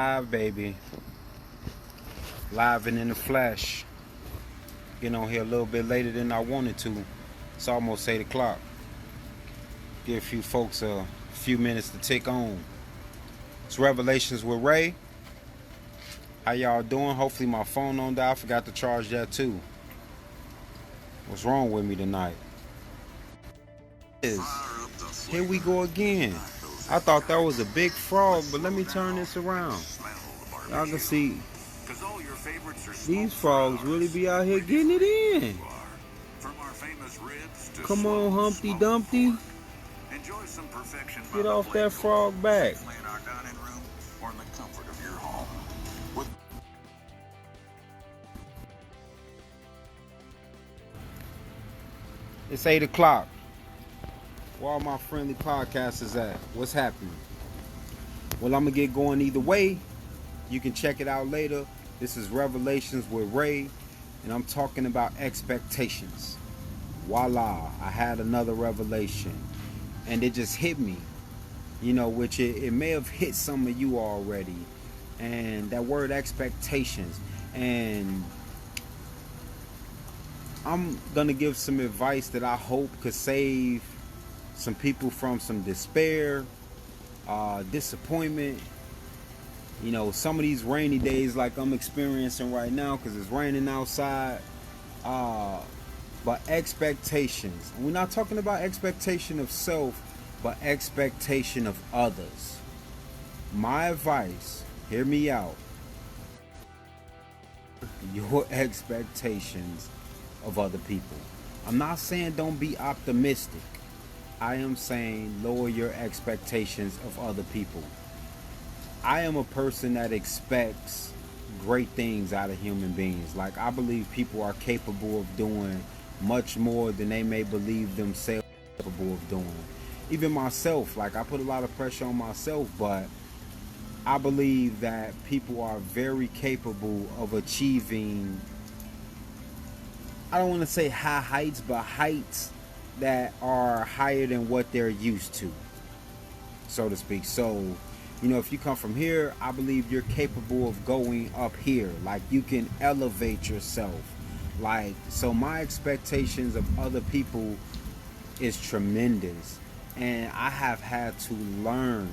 Live, baby. Live and in the flesh. Getting on here a little bit later than I wanted to. It's almost 8 o'clock. Give a few folks a few minutes to tick on. It's Revelations with Ray. How y'all doing? Hopefully my phone don't die. I forgot to charge that too. What's wrong with me tonight? Here we go again. I thought that was a big frog, but let me turn this around. Y'all can see these frogs really be out here getting it in. Come on, Humpty Dumpty. Get off that frog back. It's 8 o'clock. Where all my friendly podcasters at? What's happening? Well, I'm going to get going either way. You can check it out later. This is Revelations with Ray, and I'm talking about expectations. Voila, I had another revelation, and it just hit me, which it may have hit some of you already, and that word expectations. And I'm going to give some advice that I hope could save some people from some despair, disappointment. Some of these rainy days like I'm experiencing right now because it's raining outside. But expectations. We're not talking about expectation of self, but expectation of others. My advice, hear me out. Your expectations of other people. I'm not saying don't be optimistic. I am saying lower your expectations of other people. I am a person that expects great things out of human beings. Like, I believe people are capable of doing much more than they may believe themselves capable of doing. Even myself, like, I put a lot of pressure on myself, but I believe that people are very capable of achieving, I don't want to say high heights, but heights that are higher than what they're used to, so to speak. So, if you come from here, I believe you're capable of going up here. Like, you can elevate yourself. Like, so my expectations of other people is tremendous. And I have had to learn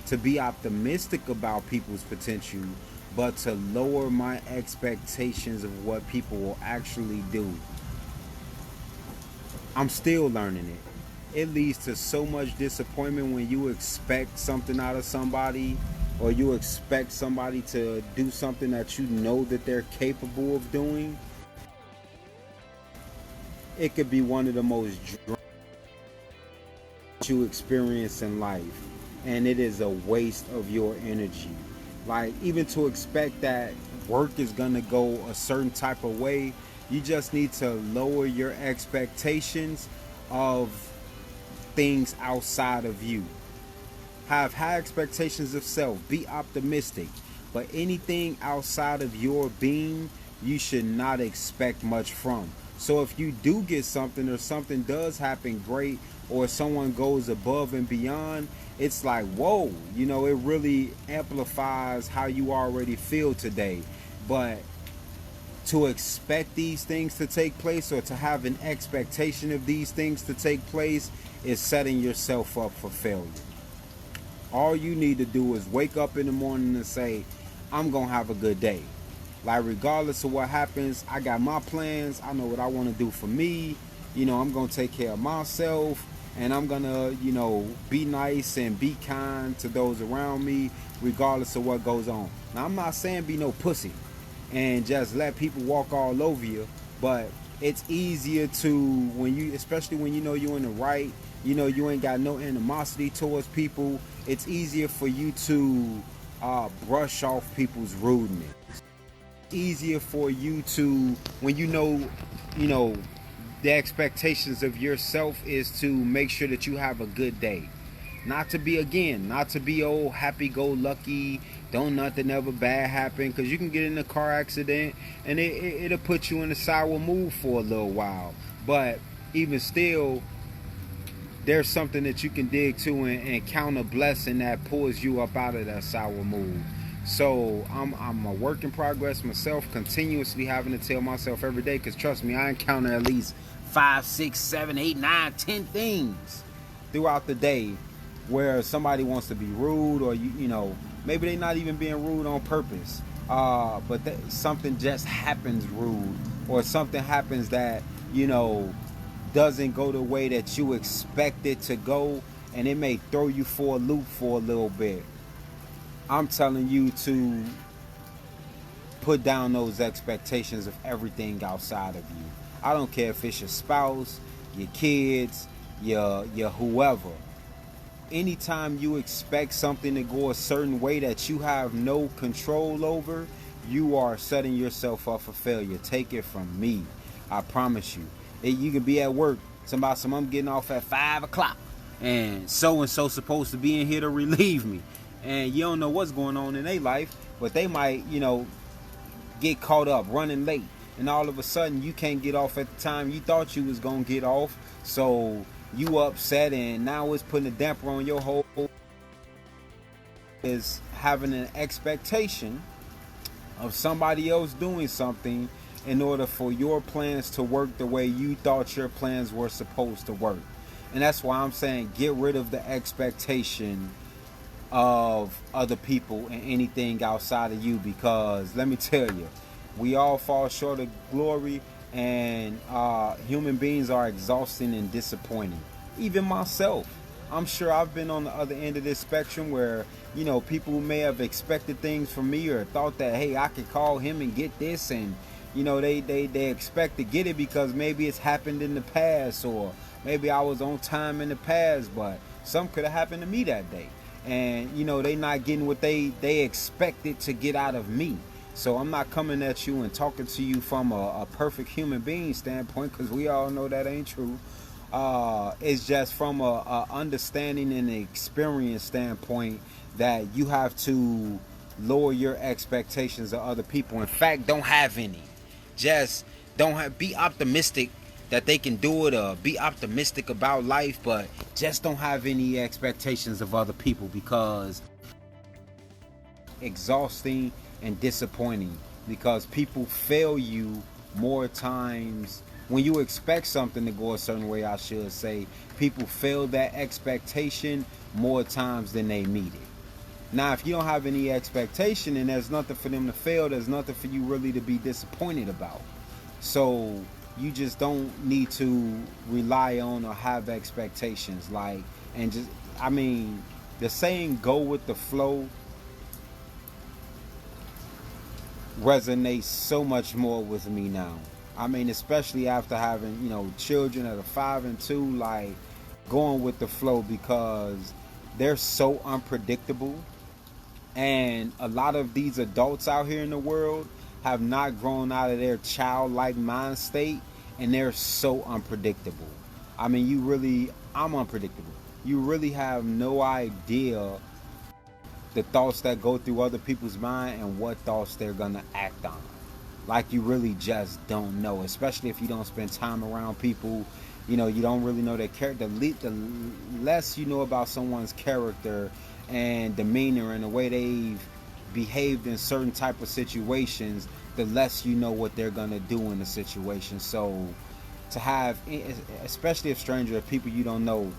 to be optimistic about people's potential, but to lower my expectations of what people will actually do. I'm still learning it. It leads to so much disappointment when you expect something out of somebody, or you expect somebody to do something that you know that they're capable of doing. It could be one of the most you experience in life, and it is a waste of your energy. Like, even to expect that work is gonna go a certain type of way, you just need to lower your expectations of things outside of you. Have high expectations of self. Be optimistic. But anything outside of your being, you should not expect much from. So if you do get something, or something does happen great, or someone goes above and beyond, it's like, whoa, it really amplifies how you already feel today. But to expect these things to take place, or to have an expectation of these things to take place, is setting yourself up for failure. All you need to do is wake up in the morning and say, I'm going to have a good day. Like, regardless of what happens, I got my plans. I know what I want to do for me. I'm going to take care of myself, and I'm going to, be nice and be kind to those around me, regardless of what goes on. Now, I'm not saying be no pussy and just let people walk all over you, but it's easier to, especially when you're in the right, you ain't got no animosity towards people, it's easier for you to brush off people's rudeness. Easier for you to, when the expectations of yourself is to make sure that you have a good day. Not to be old happy-go-lucky, don't nothing ever bad happen, because you can get in a car accident and it'll put you in a sour mood for a little while. But even still, there's something that you can dig to and count a blessing that pulls you up out of that sour mood. So I'm a work in progress myself, continuously having to tell myself every day, because trust me, I encounter at least 5, 6, 7, 8, 9, 10 things throughout the day where somebody wants to be rude, or you know, maybe they're not even being rude on purpose, but something just happens rude, or something happens that, you know, doesn't go the way that you expect it to go, and it may throw you for a loop for a little bit. I'm telling you to put down those expectations of everything outside of you. I don't care if it's your spouse, your kids, your whoever. Anytime you expect something to go a certain way that you have no control over, you are setting yourself up for failure. Take it from me. I promise you. You can be at work. I'm getting off at 5 o'clock. And so supposed to be in here to relieve me. And you don't know what's going on in their life, but they might, you know, get caught up running late. And all of a sudden you can't get off at the time you thought you was going to get off. So you upset, and now it's putting a damper on your whole, is having an expectation of somebody else doing something in order for your plans to work the way you thought your plans were supposed to work. And that's why I'm saying get rid of the expectation of other people and anything outside of you, because let me tell you, we all fall short of glory, and human beings are exhausting and disappointing. Even myself, I'm sure I've been on the other end of this spectrum where, you know, people may have expected things from me, or thought that, hey, I could call him and get this, and you know, they expect to get it because maybe it's happened in the past, or maybe I was on time in the past, but something could have happened to me that day, and you know, they not getting what they expected to get out of me. So I'm not coming at you and talking to you from a perfect human being standpoint, because we all know that ain't true. It's just from a understanding and experience standpoint that you have to lower your expectations of other people. In fact, don't have any. Just be optimistic that they can do it, or be optimistic about life, but just don't have any expectations of other people, because exhausting and disappointing, because people fail you more times. When you expect something to go a certain way, I should say, people fail that expectation more times than they meet it. Now, if you don't have any expectation, and there's nothing for them to fail, there's nothing for you really to be disappointed about. So you just don't need to rely on or have expectations. Like, and just, I mean, the saying "go with the flow" resonates so much more with me now. I mean, especially after having, you know, children that are 5 and 2, like, going with the flow, because they're so unpredictable. And a lot of these adults out here in the world have not grown out of their childlike mind state, and they're so unpredictable. I mean, I'm unpredictable. You really have no idea the thoughts that go through other people's mind and what thoughts they're gonna act on. Like, you really just don't know, especially if you don't spend time around people. You know, you don't really know their character. The less you know about someone's character and demeanor and the way they've behaved in certain type of situations, the less you know what they're gonna do in the situation. So to have, especially if stranger, if people you don't know,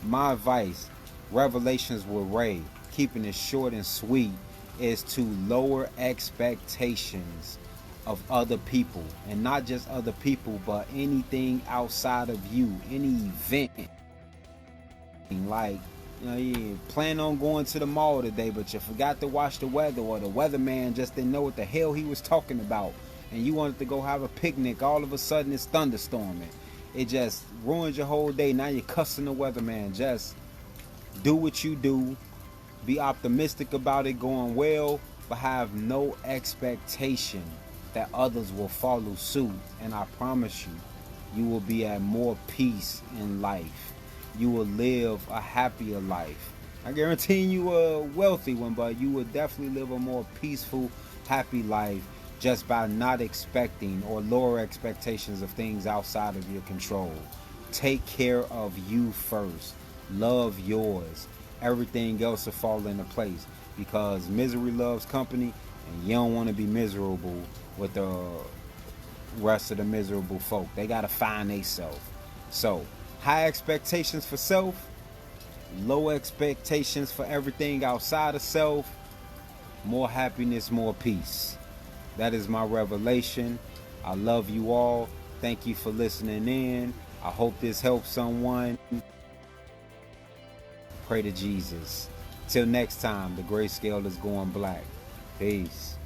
my advice, Revelations with Ray, keeping it short and sweet, is to lower expectations of other people, and not just other people, but anything outside of you, any event. Like, you know, you plan on going to the mall today, but you forgot to watch the weather, or the weatherman just didn't know what the hell he was talking about, and you wanted to go have a picnic. All of a sudden it's thunderstorming. It just ruins your whole day. Now you're cussing the weatherman. Just do what you do. Be optimistic about it going well, but have no expectation that others will follow suit. And I promise you, you will be at more peace in life. You will live a happier life. I guarantee you a wealthy one, but you will definitely live a more peaceful, happy life, just by not expecting or lower expectations of things outside of your control. Take care of you first. Love yours. Everything else will fall into place. because misery loves company, and you don't want to be miserable with the rest of the miserable folk. They gotta find they self. So, high expectations for self, low expectations for everything outside of self, more happiness, more peace. That is my revelation. I love you all. Thank you for listening in. I hope this helps someone. Pray to Jesus. Till next time, the grayscale is going black. Peace.